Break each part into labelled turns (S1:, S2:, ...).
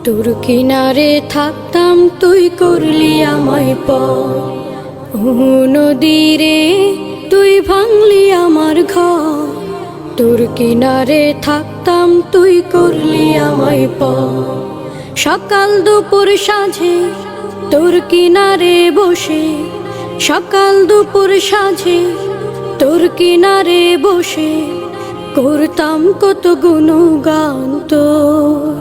S1: তোর কিনারে থাকতাম তুই করলি আমায় পর। নদীরে তুই ভাঙলি আমার ঘর, তোর কিনারে থাকতাম তুই করলি আমায় পর। সকাল দুপুর সাঁঝে তোর কিনারে বসে, সকাল দুপুর সাঁঝে তোর কিনারে বসে করতাম কত গুণগান তোর।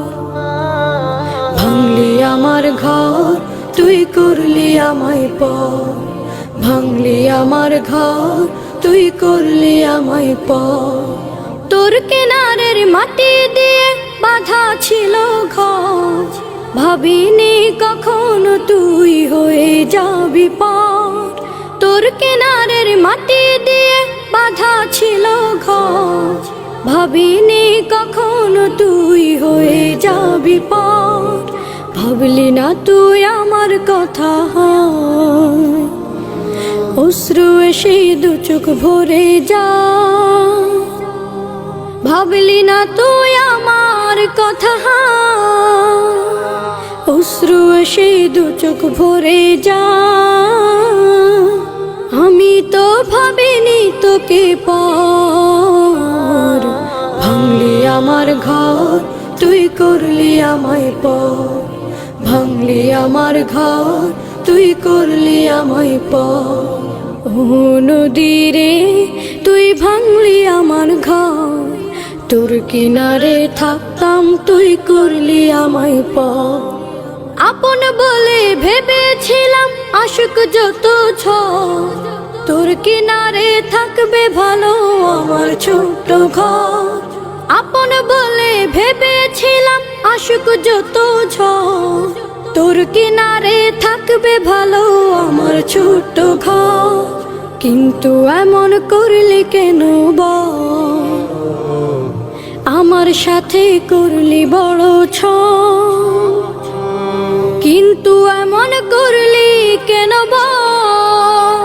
S1: ভাঙলি আমার ঘর তুই করলি আমায় পর, ভাঙলি আমার ঘর তুই করলি আমায় পর। তোর কিনারের মাটি দিয়ে বাঁধা ছিল ঘর, ভাবিনি কখনো তুই হয়ে যাবি পার। তোর কিনারের মাটি দিয়ে বাঁধা ছিল ঘর, ভাবিনি কখনো তুই হয়ে যাবি পার। ভাবলি না তুই আমার কথা, অশ্রু এসে দু চোখ ভরে যা। ভাবলি না তুই আমার কথা, অশ্রু এসে দু চোখ ভরে যা। আমি তো ভাবিনি তোকে পর। ভাঙলি আমার ঘর তুই করলি আমায় পর, ভাঙলি আমার ঘর তুই করলি আমায় পর। নদীরে তুই ভাঙলি আমার ঘর, তোর কিনারে থাকতাম তুই করলি আমায় পর। আপন বলে ভেবেছিলাম আশুক যত ঝড়, তোর কিনারে থাকবে ভালো আমার ছোট্ট ঘর। আপন বলে ভেবেছিলাম আশুক যত ঝড়, তোর কিনারে থাকবে ভালো আমার ছোট্ট ঘর। কিন্তু এমন করলি কেন বল, আমার সাথে করলি বড় ছল। কিন্তু এমন করলি কেন বল,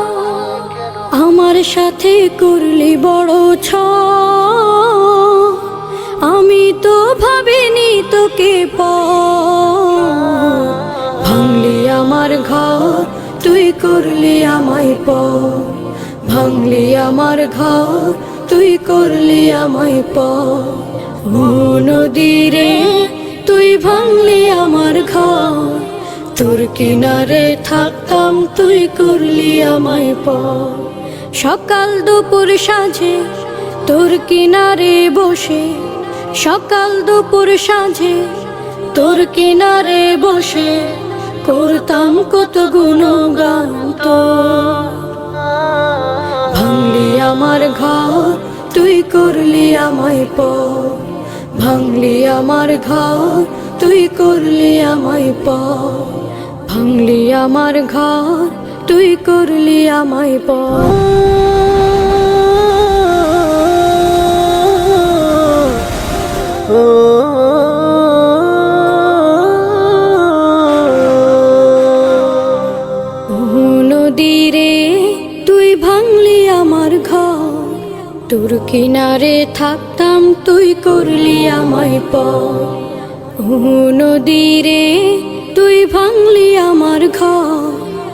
S1: আমার সাথে করলি বড় ছল। আমি তো ভাবিনি তোকে পর। ভাঙলি আমার ঘর তুই করলি আমায় পর, ভাঙলি আমার ঘর তুই করলি আমায় পর। নদীরে তুই ভাঙলি আমার ঘর, তোর কিনারে থাকতাম তুই করলি আমায় পর। সকাল দুপুর সাঁঝে তোর কিনারে বসে, সকাল দুপুর সাঁঝে তোর কিনারে বসে করতাম কত গুণগান তোর। ভাঙলি আমার ঘর তুই করলি আমায় পর, ভাঙলি আমার ঘর তুই করলি আমায় পর। ভাঙলি আমার ঘর তুই করলি আমায় পর। নদীরে তুই ভাঙলি আমার ঘর, তোর কিনারে থাকতাম তুই করলি আমায় পর। নদীরে তুই ভাঙলি আমার ঘর,